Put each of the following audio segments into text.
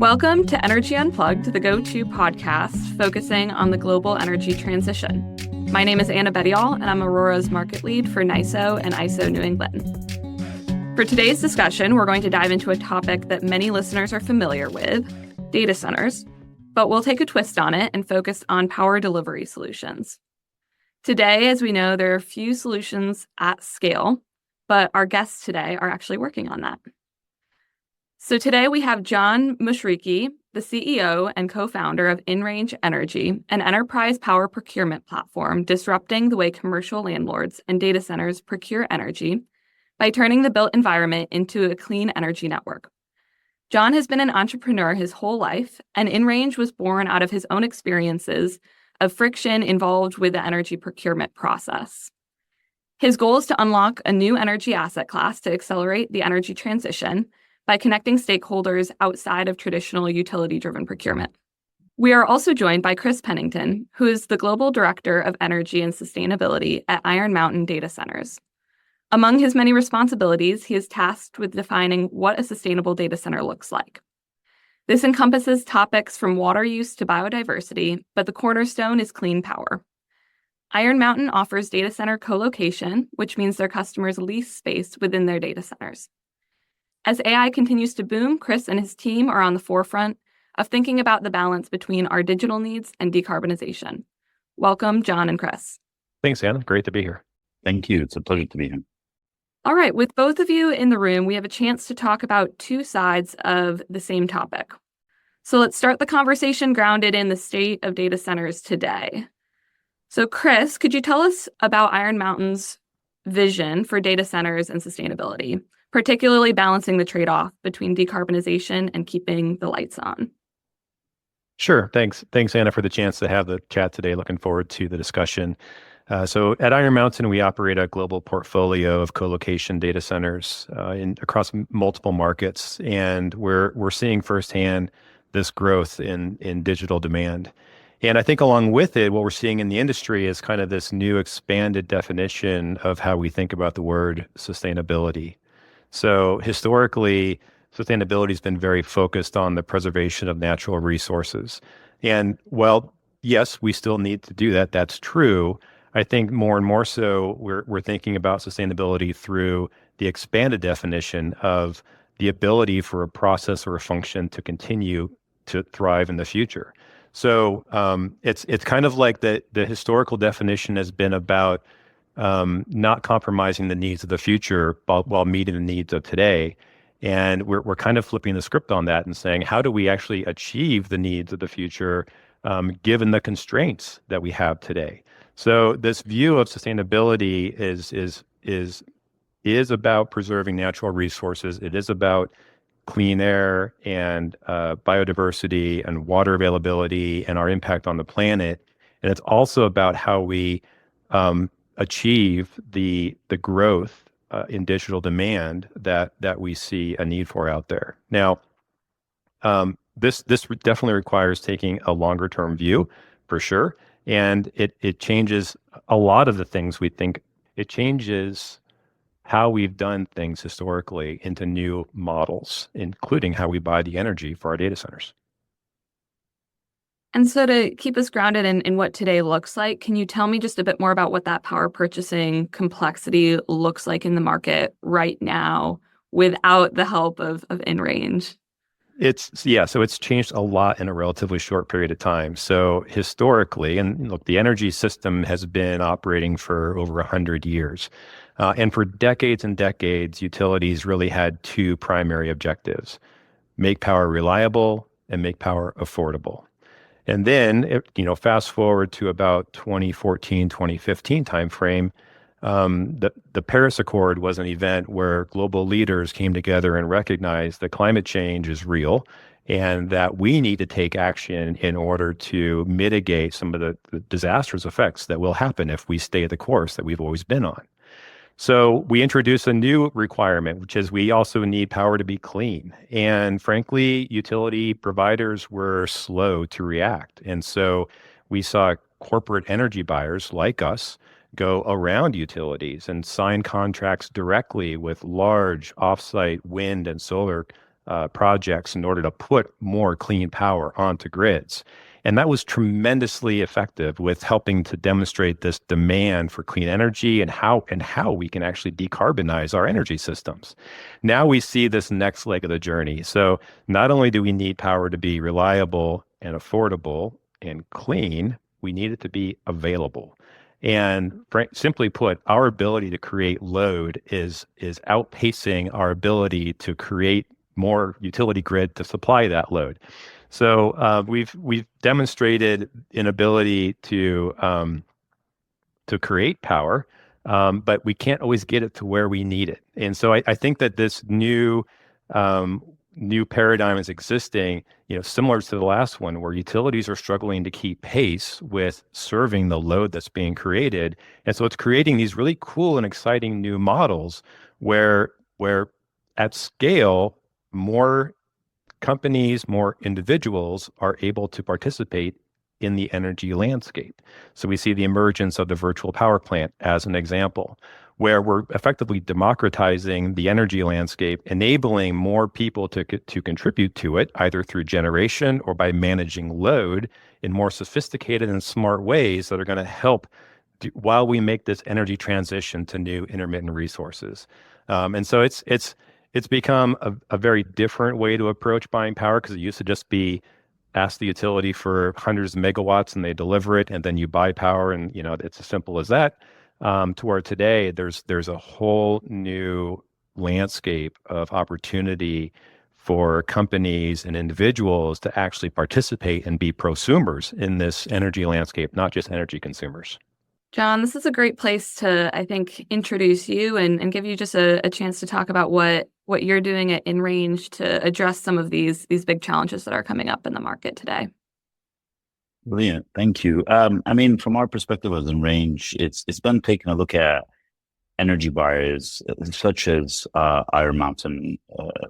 Welcome to Energy Unplugged, the go-to podcast focusing on the global energy transition. My name is Anna Bettiol, and I'm Aurora's market lead for NYISO and ISO New England. For today's discussion, we're going to dive into a topic that many listeners are familiar with, data centers, but we'll take a twist on it and focus on power delivery solutions. Today, as we know, there are few solutions at scale, but our guests today are actually working on that. So today we have John Mushriqui, the CEO and co-founder of InRange Energy, an enterprise power procurement platform disrupting the way commercial landlords and data centers procure energy by turning the built environment into a clean energy network. John has been an entrepreneur his whole life, and InRange was born out of his own experiences of friction involved with the energy procurement process. His goal is to unlock a new energy asset class to accelerate the energy transition by connecting stakeholders outside of traditional utility-driven procurement. We are also joined by Chris Pennington, who is the Global Director of Energy and Sustainability at Iron Mountain Data Centers. Among his many responsibilities, he is tasked with defining what a sustainable data center looks like. This encompasses topics from water use to biodiversity, but the cornerstone is clean power. Iron Mountain offers data center co-location, which means their customers lease space within their data centers. As AI continues to boom, Chris and his team are on the forefront of thinking about the balance between our digital needs and decarbonization. Welcome, John and Chris. Thanks, Anna. Great to be here. Thank you. It's a pleasure to be here. All right, with both of you in the room, we have a chance to talk about two sides of the same topic. So let's start the conversation grounded in the state of data centers today. So Chris, could you tell us about Iron Mountain's vision for data centers and sustainability, particularly balancing the trade-off between decarbonization and keeping the lights on? Sure. Thanks, Anna, for the chance to have the chat today. Looking forward to the discussion. So at Iron Mountain, we operate a global portfolio of co-location data centers across multiple markets, and we're seeing firsthand this growth in digital demand. And I think along with it, what we're seeing in the industry is kind of this new expanded definition of how we think about the word sustainability. So historically, sustainability has been very focused on the preservation of natural resources. And well, yes, we still need to do that. That's true. I think more and more so, we're thinking about sustainability through the expanded definition of the ability for a process or a function to continue to thrive in the future. So it's kind of like the historical definition has been about not compromising the needs of the future while meeting the needs of today. And we're kind of flipping the script on that and saying, how do we actually achieve the needs of the future given the constraints that we have today? So this view of sustainability is about preserving natural resources. It is about clean air and biodiversity and water availability and our impact on the planet. And it's also about how we achieve the growth in digital demand that we see a need for out there. Now, this definitely requires taking a longer term view for sure, and it changes a lot of the things we think. It changes how we've done things historically into new models, including how we buy the energy for our data centers. And so to keep us grounded in what today looks like, can you tell me just a bit more about what that power purchasing complexity looks like in the market right now without the help of InRange? So it's changed a lot in a relatively short period of time. So historically, and look, the energy system has been operating for over 100 years. And for decades and decades, utilities really had two primary objectives: make power reliable and make power affordable. And then, fast forward to about 2014, 2015 timeframe, the Paris Accord was an event where global leaders came together and recognized that climate change is real and that we need to take action in order to mitigate some of the disastrous effects that will happen if we stay the course that we've always been on. So we introduced a new requirement, which is we also need power to be clean. And frankly, utility providers were slow to react. And so we saw corporate energy buyers like us go around utilities and sign contracts directly with large offsite wind and solar projects in order to put more clean power onto grids. And that was tremendously effective with helping to demonstrate this demand for clean energy and how we can actually decarbonize our energy systems. Now we see this next leg of the journey. So not only do we need power to be reliable and affordable and clean, we need it to be available. And simply put, our ability to create load is outpacing our ability to create more utility grid to supply that load. So we've demonstrated an ability to create power, but we can't always get it to where we need it. And so I think that this new paradigm is existing, similar to the last one, where utilities are struggling to keep pace with serving the load that's being created. And so it's creating these really cool and exciting new models where at scale, more companies, more individuals are able to participate in the energy landscape. So we see the emergence of the virtual power plant as an example, where we're effectively democratizing the energy landscape, enabling more people to contribute to it, either through generation or by managing load in more sophisticated and smart ways that are going to help while we make this energy transition to new intermittent resources. And so it's become a very different way to approach buying power, because it used to just be ask the utility for hundreds of megawatts and they deliver it, and then you buy power, and it's as simple as that. To where today there's a whole new landscape of opportunity for companies and individuals to actually participate and be prosumers in this energy landscape, not just energy consumers. John, this is a great place to, I think, introduce you and give you just a chance to talk about what you're doing at InRange to address some of these big challenges that are coming up in the market today. Brilliant. Thank you. From our perspective as InRange, it's been taking a look at energy buyers such as Iron Mountain,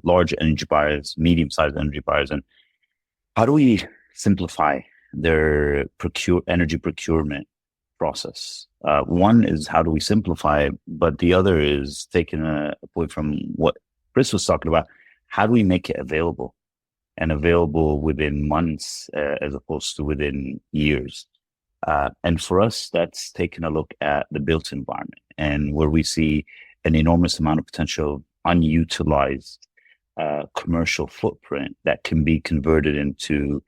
large energy buyers, medium-sized energy buyers, and how do we simplify their energy procurement process? One is how do we simplify it, but the other is taking a point from what Chris was talking about. How do we make it available? And available within months as opposed to within years. And for us, that's taking a look at the built environment, and where we see an enormous amount of potential unutilized commercial footprint that can be converted into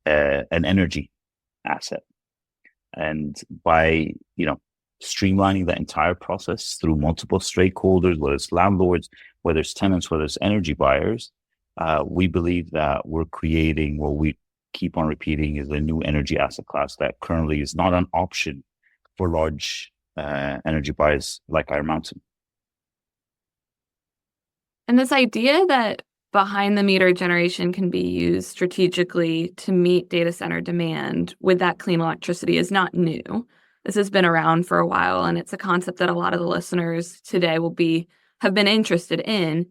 an energy asset. And by streamlining that entire process through multiple stakeholders, whether it's landlords, whether it's tenants, whether it's energy buyers, we believe that we're creating what we keep on repeating is a new energy asset class that currently is not an option for large energy buyers like Iron Mountain. And this idea that behind the meter generation can be used strategically to meet data center demand with that clean electricity is not new. This has been around for a while, and it's a concept that a lot of the listeners today have been interested in.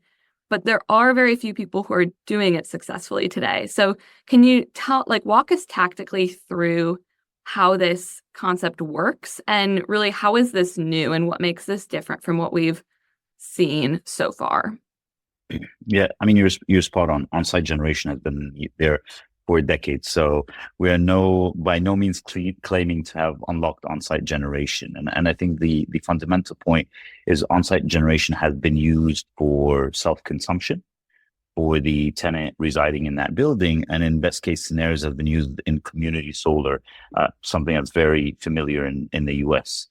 But there are very few people who are doing it successfully today. So can you walk us tactically through how this concept works, and really how is this new and what makes this different from what we've seen so far? Yeah, you're spot on. On-site generation has been there for decades. So we are by no means claiming to have unlocked on-site generation. And I think the fundamental point is on-site generation has been used for self-consumption for the tenant residing in that building, and in best case scenarios have been used in community solar, something that's very familiar in the US.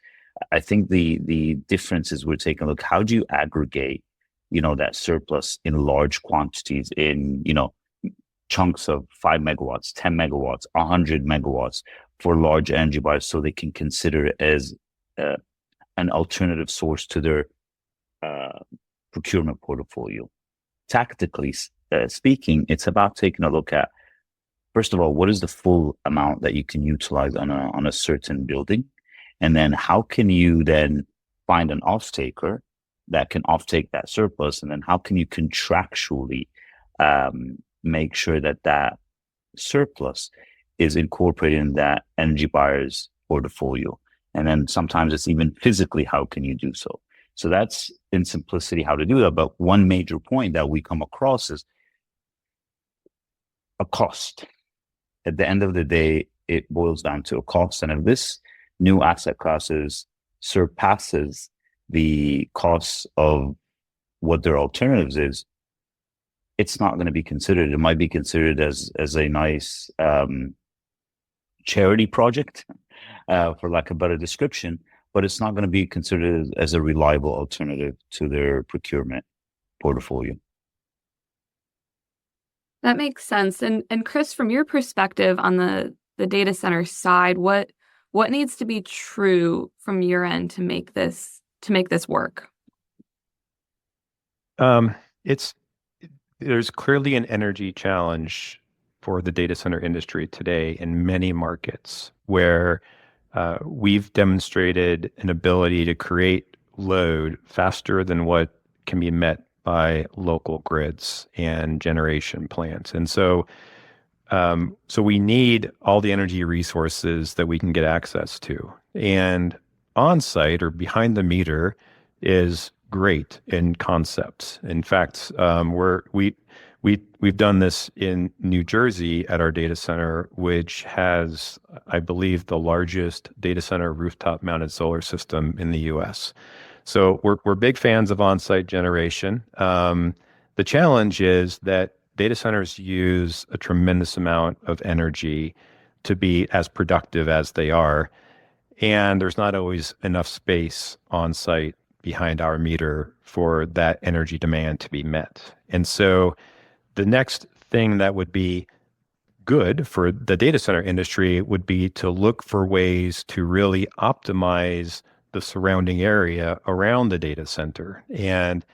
I think the difference is we're taking a look, how do you aggregate that surplus in large quantities in chunks of 5 megawatts, 10 megawatts, 100 megawatts for large energy buyers, so they can consider it as an alternative source to their procurement portfolio. Tactically speaking, it's about taking a look at, first of all, what is the full amount that you can utilize on a certain building? And then how can you then find an off-taker that can off-take that surplus? And then how can you contractually make sure that surplus is incorporated in that energy buyer's portfolio? And then sometimes it's even physically, how can you do so? So that's in simplicity how to do that. But one major point that we come across is a cost. At the end of the day, it boils down to a cost. And if this new asset classes surpasses the costs of what their alternatives is, it's not going to be considered. It might be considered as a nice charity project, for lack of a better description, but it's not going to be considered as a reliable alternative to their procurement portfolio. That makes sense. And Chris, from your perspective on the data center side, what needs to be true from your end to make this work? There's clearly an energy challenge for the data center industry today in many markets where we've demonstrated an ability to create load faster than what can be met by local grids and generation plants. And so we need all the energy resources that we can get access to. And on-site or behind the meter is great in concept. In fact, we've done this in New Jersey at our data center, which has, I believe, the largest data center rooftop mounted solar system in the U.S. So we're big fans of on-site generation. The challenge is that data centers use a tremendous amount of energy to be as productive as they are, and there's not always enough space on site behind our meter for that energy demand to be met. And so the next thing that would be good for the data center industry would be to look for ways to really optimize the surrounding area around the data center. And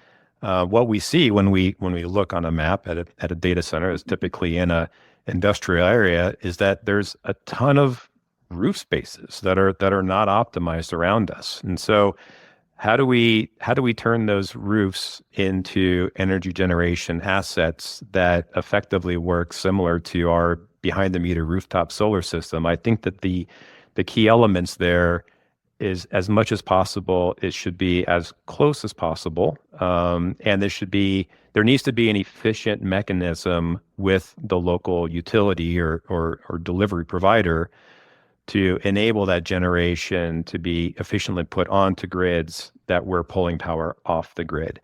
what we see when we look on a map at a data center is typically in a industrial area is that there's a ton of roof spaces that are not optimized around us. And so how do we turn those roofs into energy generation assets that effectively work similar to our behind the meter rooftop solar system? I think that the key elements there is, as much as possible, it should be as close as possible. And there needs to be an efficient mechanism with the local utility or delivery provider to enable that generation to be efficiently put onto grids that we're pulling power off the grid.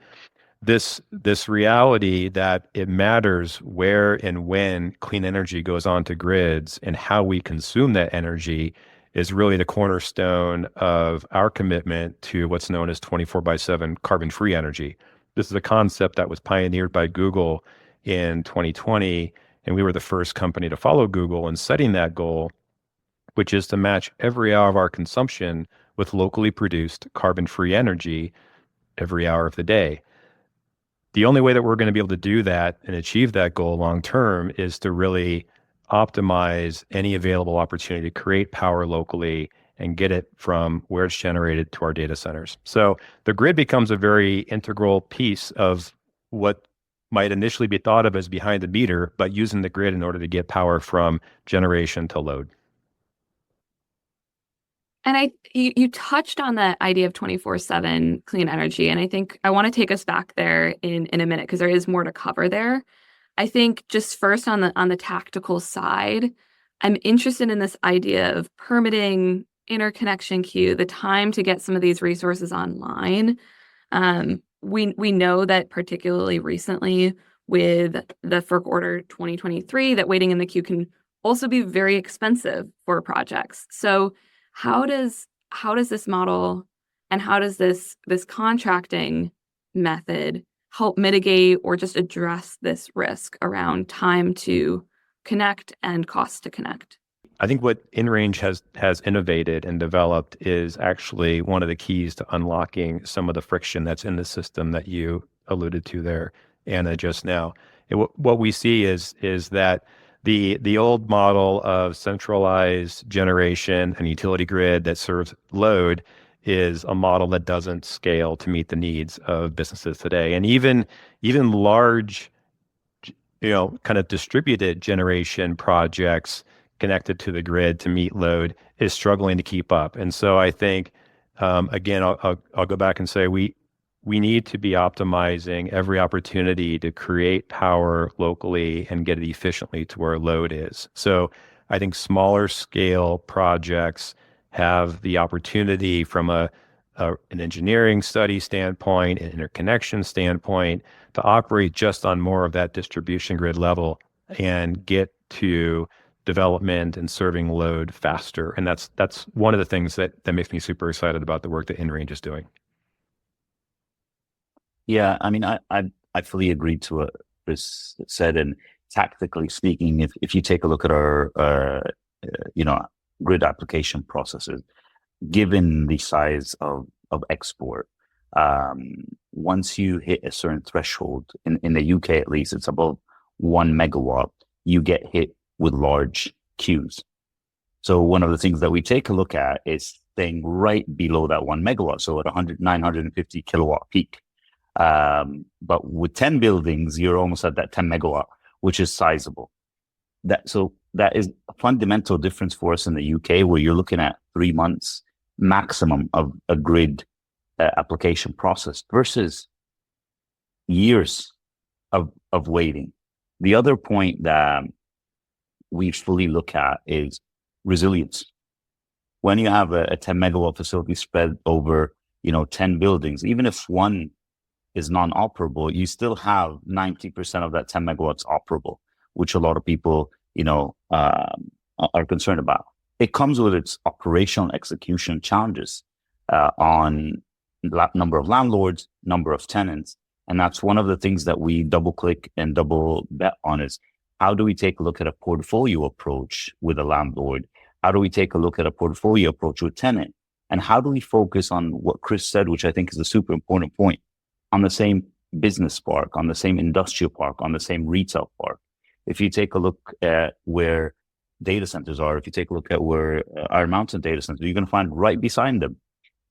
This reality that it matters where and when clean energy goes onto grids and how we consume that energy is really the cornerstone of our commitment to what's known as 24/7 carbon-free energy. This is a concept that was pioneered by Google in 2020, and we were the first company to follow Google in setting that goal, which is to match every hour of our consumption with locally produced carbon-free energy every hour of the day. The only way that we're going to be able to do that and achieve that goal long term is to really optimize any available opportunity to create power locally and get it from where it's generated to our data centers. So the grid becomes a very integral piece of what might initially be thought of as behind the meter, but using the grid in order to get power from generation to load. And you touched on the idea of 24/7 clean energy, and I think I want to take us back there in a minute because there is more to cover there. I think just first on the tactical side, I'm interested in this idea of permitting, interconnection queue, the time to get some of these resources online. We know that particularly recently with the FERC Order 2023, that waiting in the queue can also be very expensive for projects. So how does this model and how does this contracting method help mitigate or just address this risk around time to connect and cost to connect? I think what InRange has innovated and developed is actually one of the keys to unlocking some of the friction that's in the system that you alluded to there, Anna, just now. What we see is that the old model of centralized generation and utility grid that serves load is a model that doesn't scale to meet the needs of businesses today. And even large, kind of distributed generation projects connected to the grid to meet load is struggling to keep up. And so I think, again, I'll go back and say we need to be optimizing every opportunity to create power locally and get it efficiently to where load is. So I think smaller scale projects have the opportunity from an engineering study standpoint, an interconnection standpoint, to operate just on more of that distribution grid level and get to development and serving load faster. And that's one of the things that makes me super excited about the work that InRange is doing. Yeah, I mean, I fully agree to what Chris said. And tactically speaking, if you take a look at our grid application processes, given the size of export, once you hit a certain threshold, in the UK at least, it's above 1 megawatt, you get hit with large queues. So one of the things that we take a look at is staying right below that 1 megawatt, so at 950 kilowatt peak. But with 10 buildings, you're almost at that 10 megawatt, which is sizable. That is a fundamental difference for us in the UK, where you're looking at 3 months maximum of a grid application process versus years of waiting. The other point that we fully look at is resilience. When you have a 10 megawatt facility spread over 10 buildings, even if one is non-operable, you still have 90% of that 10 megawatts operable, which a lot of people are concerned about. It comes with its operational execution challenges on number of landlords, number of tenants. And that's one of the things that we double click and double bet on is, how do we take a look at a portfolio approach with a landlord? How do we take a look at a portfolio approach with tenant? And how do we focus on what Chris said, which I think is a super important point, on the same business park, on the same industrial park, on the same retail park? If you take a look at where data centers are, if you take a look at where Iron Mountain data centers, you're going to find right beside them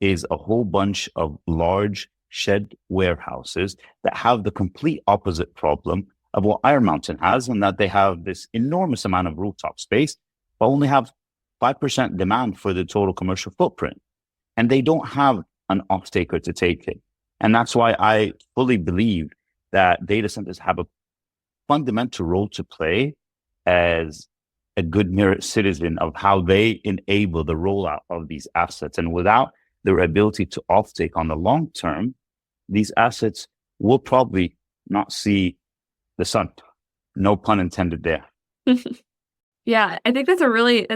is a whole bunch of large shed warehouses that have the complete opposite problem of what Iron Mountain has, and that they have this enormous amount of rooftop space, but only have 5% demand for the total commercial footprint. And they don't have an off-taker to take it. And that's why I fully believe that data centers have a fundamental role to play as a good merit citizen of how they enable the rollout of these assets. And without their ability to offtake on the long term, these assets will probably not see the sun. No pun intended there. Yeah, I think that's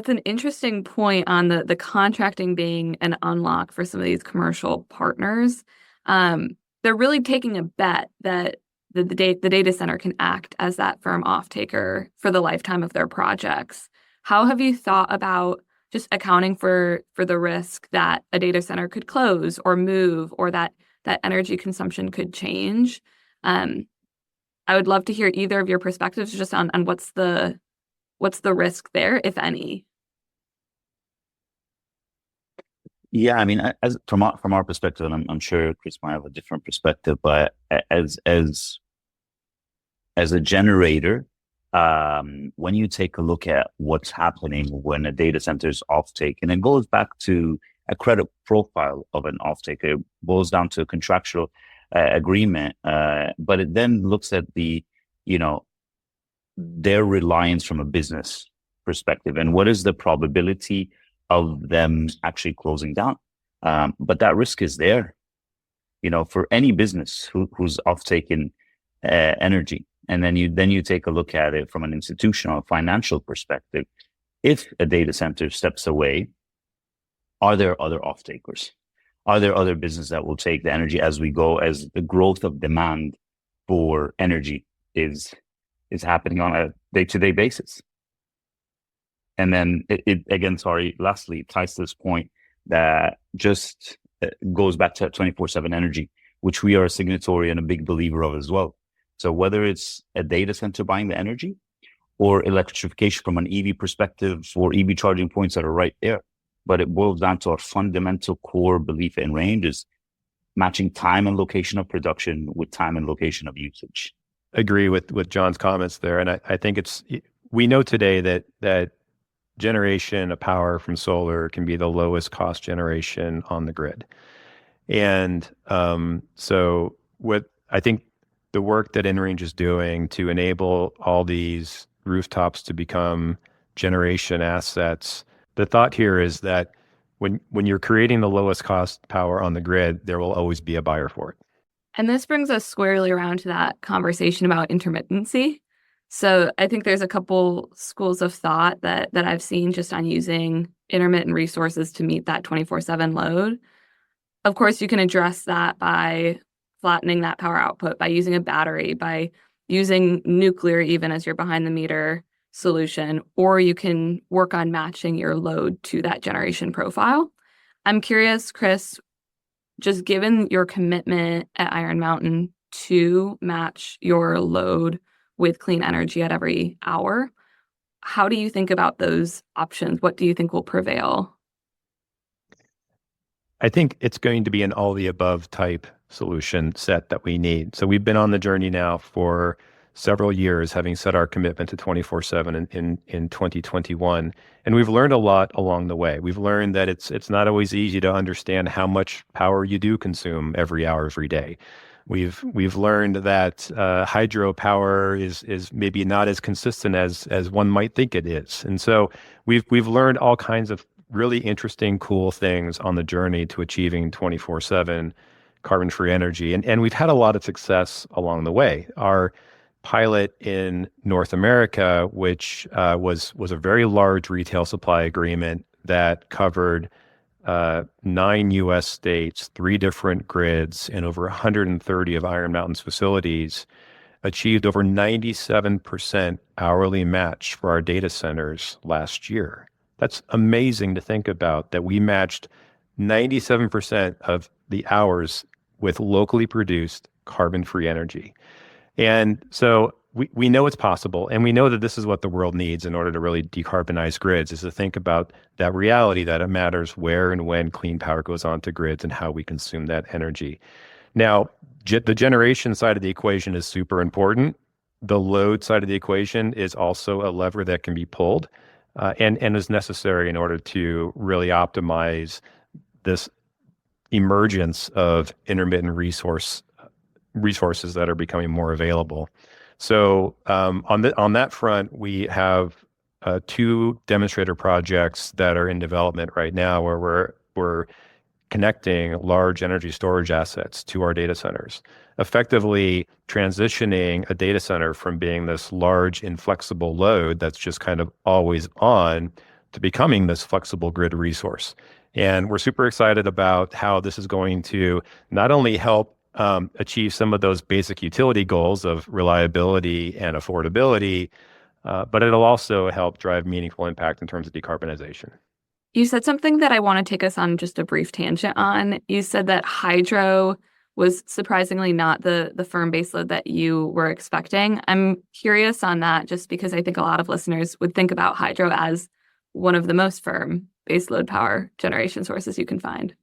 an interesting point on the contracting being an unlock for some of these commercial partners. They're really taking a bet that the data center can act as that firm off-taker for the lifetime of their projects. How have you thought about just accounting for the risk that a data center could close or move, or that energy consumption could change? I would love to hear either of your perspectives just on what's the risk there, if any. Yeah, I mean, as from our perspective, and I'm sure Chris might have a different perspective, but as a generator, when you take a look at what's happening when a data center is offtake, and it goes back to a credit profile of an offtaker, it boils down to a contractual agreement, but it then looks at their reliance from a business perspective and what is the probability of them actually closing down. But that risk is there, for any business who's off-taking energy. And then you take a look at it from an institutional financial perspective. If a data center steps away, are there other off-takers? Are there other businesses that will take the energy as we go, as the growth of demand for energy is happening on a day-to-day basis? And then lastly, it ties to this point that just goes back to 24/7 energy, which we are a signatory and a big believer of as well. So whether it's a data center buying the energy or electrification from an EV perspective for EV charging points that are right there, but it boils down to our fundamental core belief in range is matching time and location of production with time and location of usage. Agree with John's comments there. And I think we know today that generation of power from solar can be the lowest cost generation on the grid. And so what I think the work that InRange is doing to enable all these rooftops to become generation assets, the thought here is that when you're creating the lowest cost power on the grid, there will always be a buyer for it. And this brings us squarely around to that conversation about intermittency. So I think there's a couple schools of thought that I've seen just on using intermittent resources to meet that 24/7 load. Of course, you can address that by flattening that power output, by using a battery, by using nuclear even as your behind the meter solution, or you can work on matching your load to that generation profile. I'm curious, Chris, just given your commitment at Iron Mountain to match your load with clean energy at every hour, how do you think about those options? What do you think will prevail? I think it's going to be an all the above type solution set that we need. So we've been on the journey now for several years, having set our commitment to 24/7 in 2021. And we've learned a lot along the way. We've learned that it's not always easy to understand how much power you do consume every hour, every day. We've learned that hydropower is maybe not as consistent as one might think it is. And so we've learned all kinds of really interesting, cool things on the journey to achieving 24/7 carbon-free energy. And we've had a lot of success along the way. Our pilot in North America, which was a very large retail supply agreement that covered 9 U.S. states, 3 different grids, and over 130 of Iron Mountain's facilities, achieved over 97% hourly match for our data centers last year. That's amazing to think about, that we matched 97% of the hours with locally produced carbon-free energy. And so we know it's possible, and we know that this is what the world needs in order to really decarbonize grids, is to think about that reality that it matters where and when clean power goes onto grids and how we consume that energy. Now, the generation side of the equation is super important. The load side of the equation is also a lever that can be pulled and is necessary in order to really optimize this emergence of intermittent resources that are becoming more available. So on that front, we have 2 demonstrator projects that are in development right now, where we're connecting large energy storage assets to our data centers, effectively transitioning a data center from being this large inflexible load that's just kind of always on to becoming this flexible grid resource. And we're super excited about how this is going to not only help achieve some of those basic utility goals of reliability and affordability, but it'll also help drive meaningful impact in terms of decarbonization. You said something that I want to take us on just a brief tangent on. You said that hydro was surprisingly not the firm baseload that you were expecting. I'm curious on that, just because I think a lot of listeners would think about hydro as one of the most firm baseload power generation sources you can find.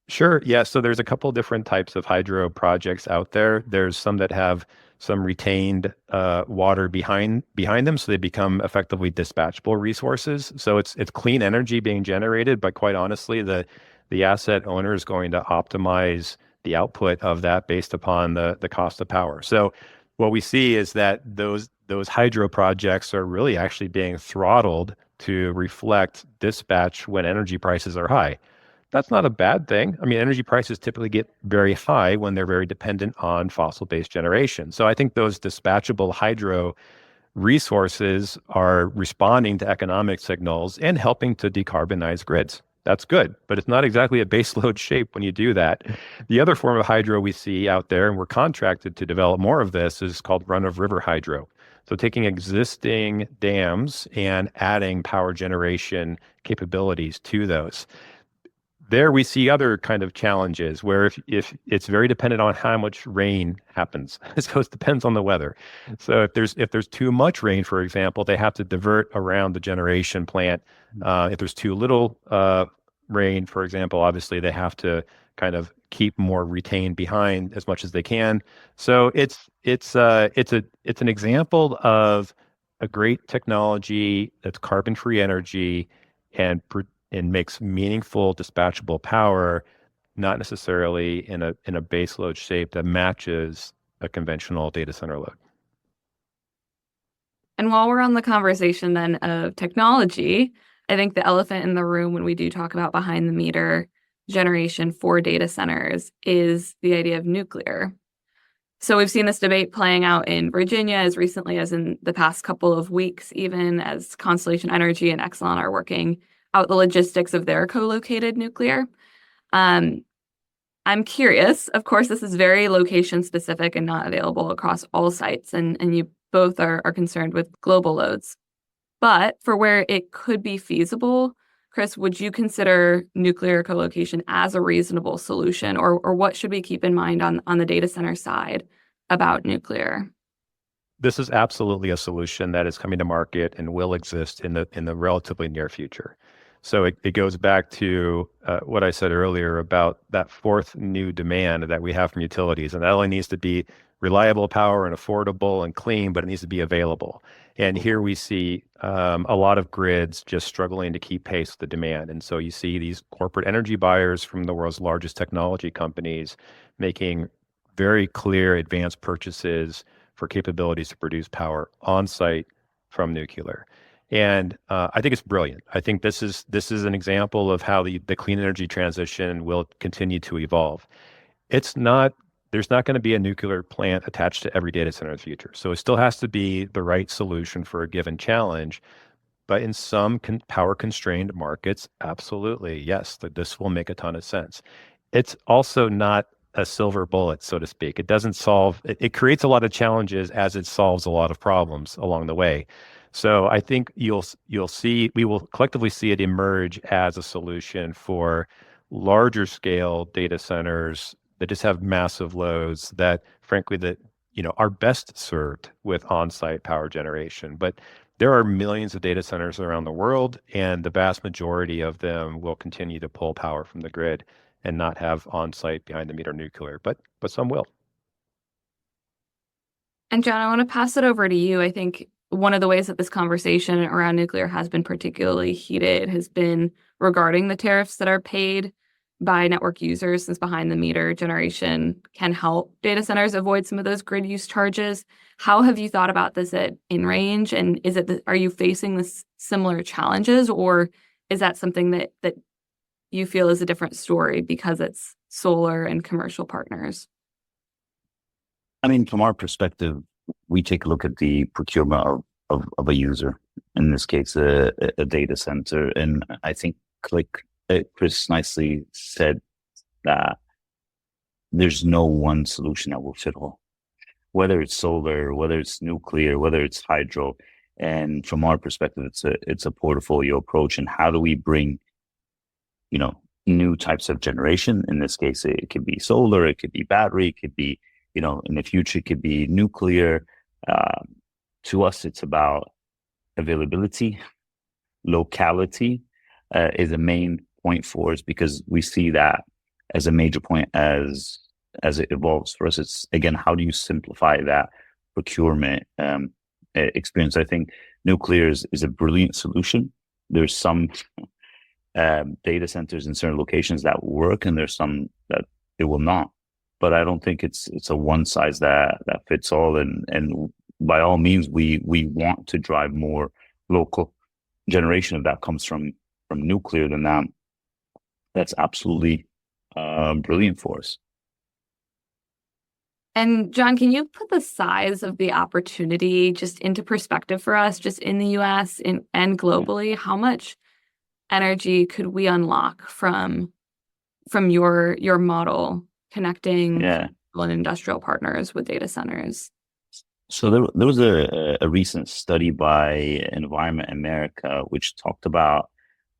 Sure. Yeah. So there's a couple different types of hydro projects out there. There's some that have some retained water behind them, so they become effectively dispatchable resources. So it's clean energy being generated, but quite honestly, the asset owner is going to optimize the output of that based upon the cost of power. So what we see is that those hydro projects are really actually being throttled to reflect dispatch when energy prices are high. That's not a bad thing. I mean, energy prices typically get very high when they're very dependent on fossil-based generation. So I think those dispatchable hydro resources are responding to economic signals and helping to decarbonize grids. That's good, but it's not exactly a baseload shape when you do that. The other form of hydro we see out there, and we're contracted to develop more of this, is called run-of-river hydro. So taking existing dams and adding power generation capabilities to those. There we see other kind of challenges where if it's very dependent on how much rain happens. So it depends on the weather. So if there's too much rain, for example, they have to divert around the generation plant. If there's too little rain, for example, obviously they have to kind of keep more retained behind as much as they can. So it's an example of a great technology that's carbon-free energy and makes meaningful dispatchable power, not necessarily in a base load shape that matches a conventional data center load. And while we're on the conversation then of technology, I think the elephant in the room when we do talk about behind the meter generation for data centers is the idea of nuclear. So we've seen this debate playing out in Virginia as recently as in the past couple of weeks, even as Constellation Energy and Exelon are working out the logistics of their co-located nuclear. I'm curious, of course, this is very location specific and not available across all sites, and you both are concerned with global loads. But for where it could be feasible, Chris, would you consider nuclear co-location as a reasonable solution, or what should we keep in mind on the data center side about nuclear? This is absolutely a solution that is coming to market and will exist in the relatively near future. So it goes back to what I said earlier about that fourth new demand that we have from utilities, and that only needs to be reliable power and affordable and clean, but it needs to be available. And here we see a lot of grids just struggling to keep pace with the demand. And so you see these corporate energy buyers from the world's largest technology companies making very clear advanced purchases for capabilities to produce power on site from nuclear. And I think it's brilliant. I think this is an example of how the clean energy transition will continue to evolve. There's not going to be a nuclear plant attached to every data center in the future. So it still has to be the right solution for a given challenge. But in some power constrained markets, absolutely, yes, this will make a ton of sense. It's also not a silver bullet, so to speak. It doesn't solve, it creates a lot of challenges as it solves a lot of problems along the way. So I think we will collectively see it emerge as a solution for larger scale data centers that just have massive loads that, frankly, are best served with on-site power generation. But there are millions of data centers around the world, and the vast majority of them will continue to pull power from the grid and not have on-site behind-the-meter nuclear, but some will. And John, I want to pass it over to you. I think one of the ways that this conversation around nuclear has been particularly heated has been regarding the tariffs that are paid by network users, since behind the meter generation can help data centers avoid some of those grid use charges. How have you thought about this at InRange? And are you facing this similar challenges, or is that something that you feel is a different story because it's solar and commercial partners? I mean, from our perspective, we take a look at the procurement of a user, in this case, a data center. And I think Chris nicely said that there's no one solution that will fit all, whether it's solar, whether it's nuclear, whether it's hydro. And from our perspective, it's a portfolio approach. And how do we bring, new types of generation? In this case, it could be solar, it could be battery, it could be, in the future, it could be nuclear. To us, it's about availability, locality is a main point for us, because we see that as a major point as it evolves for us. It's, again, how do you simplify that procurement experience? I think nuclear is a brilliant solution. There's some data centers in certain locations that work, and there's some that it will not. But I don't think it's a one size that fits all. And by all means, we want to drive more local generation. If that comes from nuclear, then that's absolutely brilliant for us. And John, can you put the size of the opportunity just into perspective for us, just in the US and globally? How much energy could we unlock from your model connecting and industrial partners with data centers? So there was a recent study by Environment America, which talked about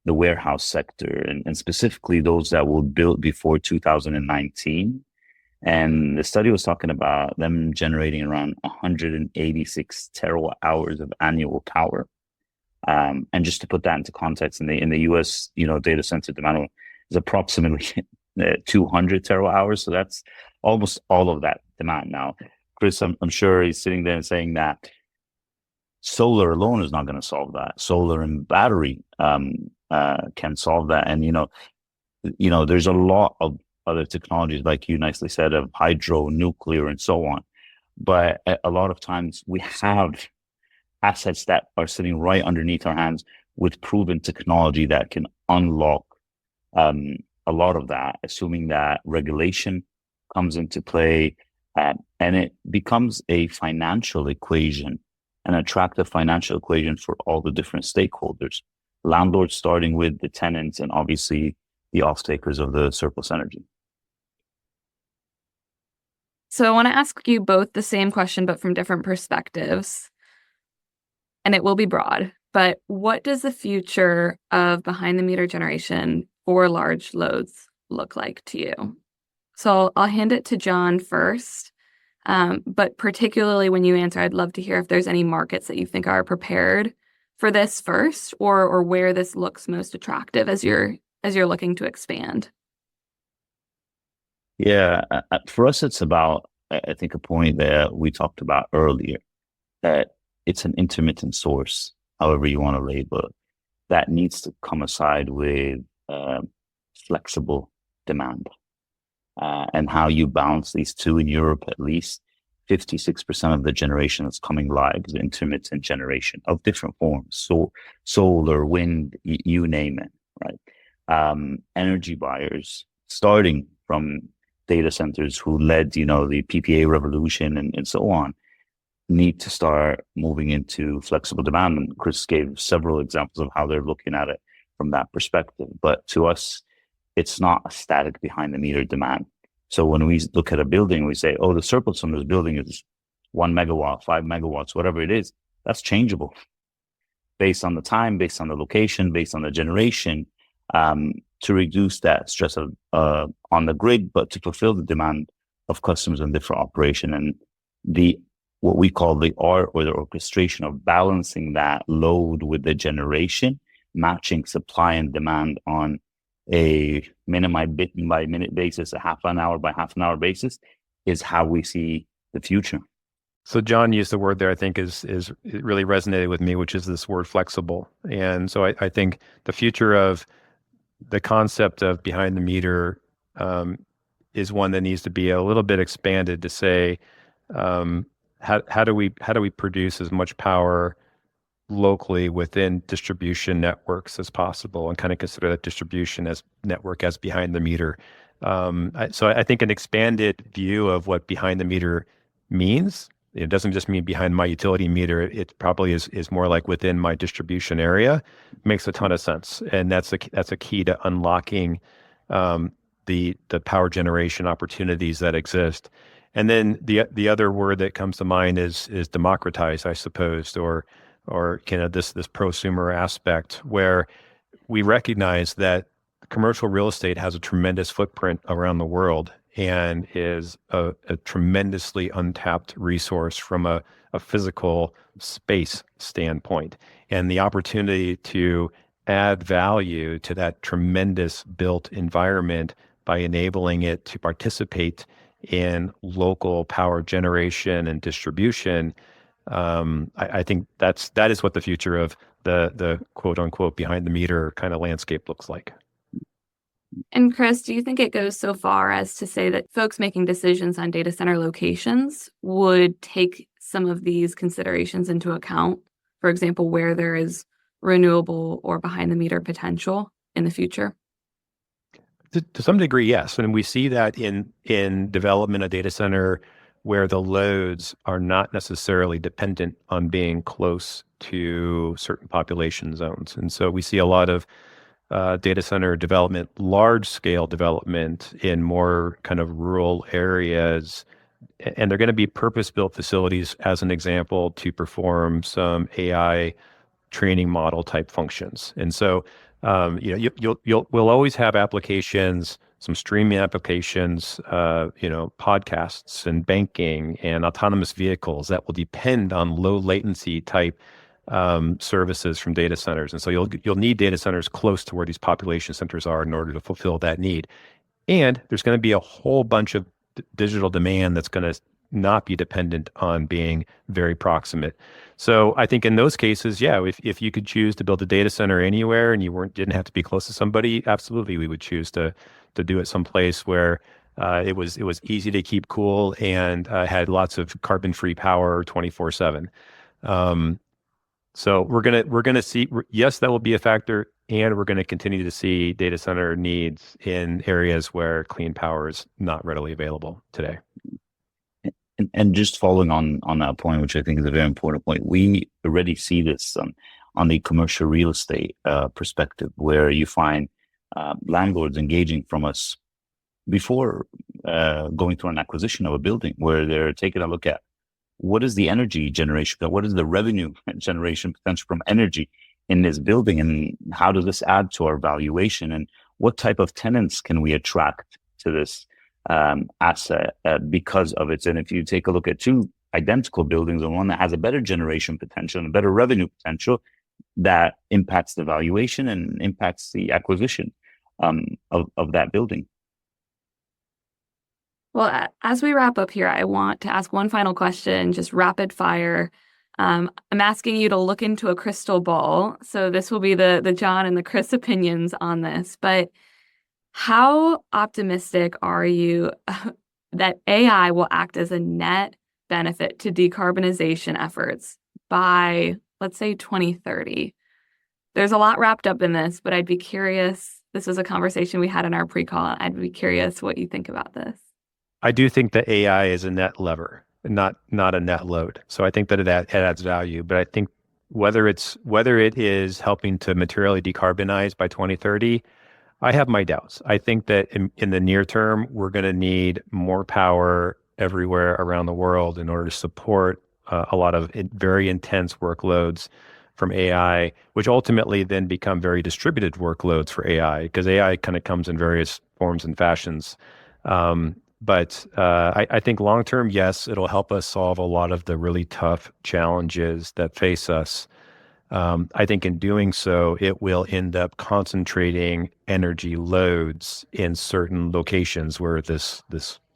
the warehouse sector and specifically those that were built before 2019. And the study was talking about them generating around 186 terawatt hours of annual power. And just to put that into context, in the US, data center demand is approximately 200 terawatt hours. So that's almost all of that demand. Now, Chris, I'm sure he's sitting there and saying that solar alone is not going to solve that. Solar and battery can solve that. And, there's a lot of other technologies, like you nicely said, of hydro, nuclear, and so on. But a lot of times we have assets that are sitting right underneath our hands with proven technology that can unlock a lot of that, assuming that regulation comes into play, and it becomes a financial equation, an attractive financial equation for all the different stakeholders, landlords starting with the tenants and obviously the off-takers of the surplus energy. So I want to ask you both the same question, but from different perspectives. And it will be broad, but what does the future of behind the meter generation for large loads look like to you? So I'll hand it to John first, but particularly when you answer, I'd love to hear if there's any markets that you think are prepared for this first, or where this looks most attractive as you're looking to expand. Yeah, for us, it's about, I think, a point that we talked about earlier, that it's an intermittent source, however you want to label it, that needs to come aside with flexible demand. And how you balance these two. In Europe, at least 56% of the generation that's coming live is intermittent generation of different forms. So solar, wind, you name it, right? Energy buyers, starting from data centers who led, the PPA revolution and so on, need to start moving into flexible demand. And Chris gave several examples of how they're looking at it from that perspective. But to us, it's not a static behind the meter demand. So when we look at a building, we say, oh, the surplus from this building is 1 megawatt, 5 megawatts, whatever it is. That's changeable based on the time, based on the location, based on the generation, to reduce that stress on the grid, but to fulfill the demand of customers in different operation. And what we call the art or the orchestration of balancing that load with the generation, matching supply and demand on a minute by minute basis, a half an hour by half an hour basis, is how we see the future. So John used the word there, I think is it really resonated with me, which is this word flexible. And so I think the future of the concept of behind the meter is one that needs to be a little bit expanded to say, how do we produce as much power locally within distribution networks as possible, and kind of consider that distribution as network as behind the meter. So I think an expanded view of what behind the meter means, it doesn't just mean behind my utility meter, it probably is more like within my distribution area, makes a ton of sense. And that's a key to unlocking the power generation opportunities that exist. And then the other word that comes to mind is democratize, I suppose, or kind of this prosumer aspect, where we recognize that commercial real estate has a tremendous footprint around the world and is a tremendously untapped resource from a physical space standpoint. And the opportunity to add value to that tremendous built environment by enabling it to participate in local power generation and distribution, I think that is what the future of the quote unquote behind the meter kind of landscape looks like. And Chris, do you think it goes so far as to say that folks making decisions on data center locations would take some of these considerations into account? For example, where there is renewable or behind the meter potential in the future? To some degree, yes. And we see that in development of data center where the loads are not necessarily dependent on being close to certain population zones. And so we see a lot of data center development, large scale development in more kind of rural areas. And they're going to be purpose-built facilities, as an example, to perform some AI training model type functions. And so we'll always have applications, some streaming applications, podcasts and banking and autonomous vehicles that will depend on low latency type services from data centers. And so you'll need data centers close to where these population centers are in order to fulfill that need. And there's going to be a whole bunch of digital demand that's going to not be dependent on being very proximate. So I think in those cases, yeah, if you could choose to build a data center anywhere and you didn't have to be close to somebody, absolutely, we would choose to to do it someplace where it was easy to keep cool and had lots of carbon-free power 24/7. So we're gonna see, yes, that will be a factor, and we're going to continue to see data center needs in areas where clean power is not readily available today. And just following on that point, which I think is a very important point, we already see this on the commercial real estate perspective, where you find landlords engaging from us before going through an acquisition of a building, where they're taking a look at what is the energy generation, what is the revenue generation potential from energy in this building, and how does this add to our valuation, and what type of tenants can we attract to this asset because of it. And if you take a look at two identical buildings, and one that has a better generation potential and a better revenue potential, that impacts the valuation and impacts the acquisition of that building. Well, as we wrap up here, I want to ask one final question, just rapid fire. I'm asking you to look into a crystal ball. So this will be the John and the Chris opinions on this. But how optimistic are you that AI will act as a net benefit to decarbonization efforts by, let's say, 2030? There's a lot wrapped up in this, but I'd be curious. This was a conversation we had in our pre-call. I'd be curious what you think about this. I do think that AI is a net lever, not a net load. So I think that it adds value, but I think whether it is helping to materially decarbonize by 2030, I have my doubts. I think that in the near term, we're going to need more power everywhere around the world in order to support a lot of very intense workloads from AI, which ultimately then become very distributed workloads for AI, because AI kind of comes in various forms and fashions. But I think long-term, yes, it'll help us solve a lot of the really tough challenges that face us. I think in doing so, it will end up concentrating energy loads in certain locations where this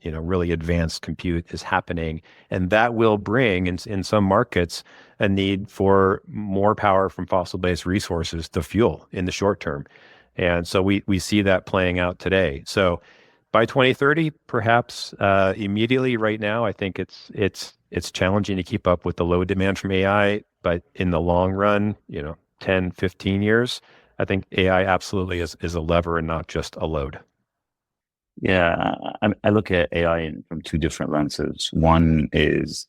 really advanced compute is happening. And that will bring, in some markets, a need for more power from fossil-based resources to fuel in the short term. And so we see that playing out today. So by 2030, perhaps immediately right now, I think it's challenging to keep up with the load demand from AI. But in the long run, 10, 15 years, I think AI absolutely is a lever and not just a load. Yeah, I look at AI from two different lenses. One is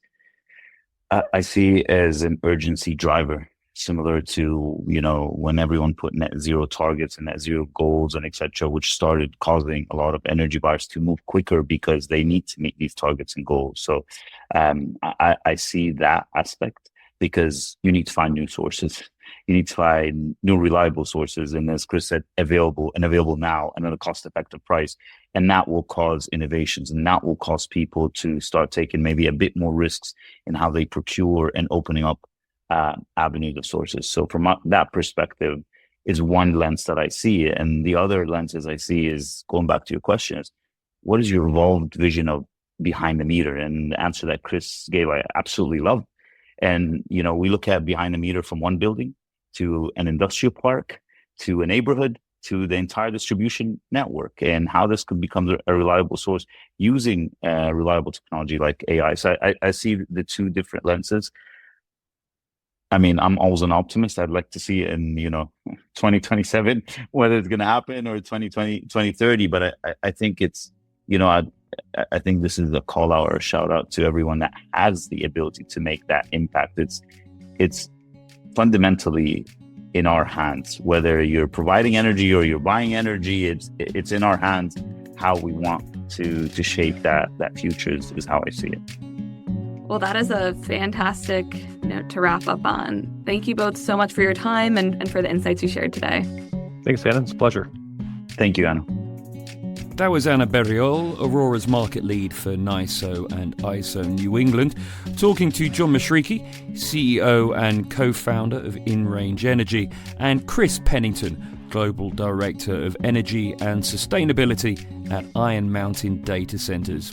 I see it as an urgency driver, similar to, when everyone put net zero targets and net zero goals and et cetera, which started causing a lot of energy buyers to move quicker because they need to meet these targets and goals. So I see that aspect, because you need to find new sources. You need to find new reliable sources. And as Chris said, available now and at a cost-effective price. And that will cause innovations, and that will cause people to start taking maybe a bit more risks in how they procure and opening up avenues of sources. So from that perspective is one lens that I see. And the other lenses I see is, going back to your question, is what is your evolved vision of behind the meter? And the answer that Chris gave, I absolutely love. And, we look at behind the meter from one building to an industrial park, to a neighborhood, to the entire distribution network, and how this could become a reliable source using reliable technology like AI. So I see the two different lenses. I mean, I'm always an optimist. I'd like to see it in, 2027, whether it's going to happen, or 2030. But I think it's, I think this is a call out or a shout out to everyone that has the ability to make that impact. It's fundamentally in our hands, whether you're providing energy or you're buying energy. It's in our hands how we want to shape that future is how I see it. Well, that is a fantastic note to wrap up on. Thank you both so much for your time and for the insights you shared today. Thanks, Anna. It's a pleasure. Thank you, Anna. That was Anna Bettiol, Aurora's market lead for NYISO and ISO New England, talking to John Mushriqui, CEO and co-founder of InRange Energy, and Chris Pennington, Global Director of Energy and Sustainability at Iron Mountain Data Centers.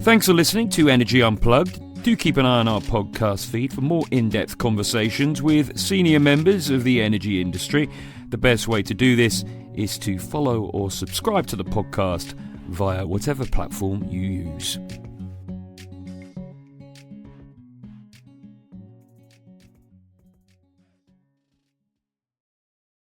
Thanks for listening to Energy Unplugged. Do keep an eye on our podcast feed for more in-depth conversations with senior members of the energy industry. The best way to do this is to follow or subscribe to the podcast via whatever platform you use.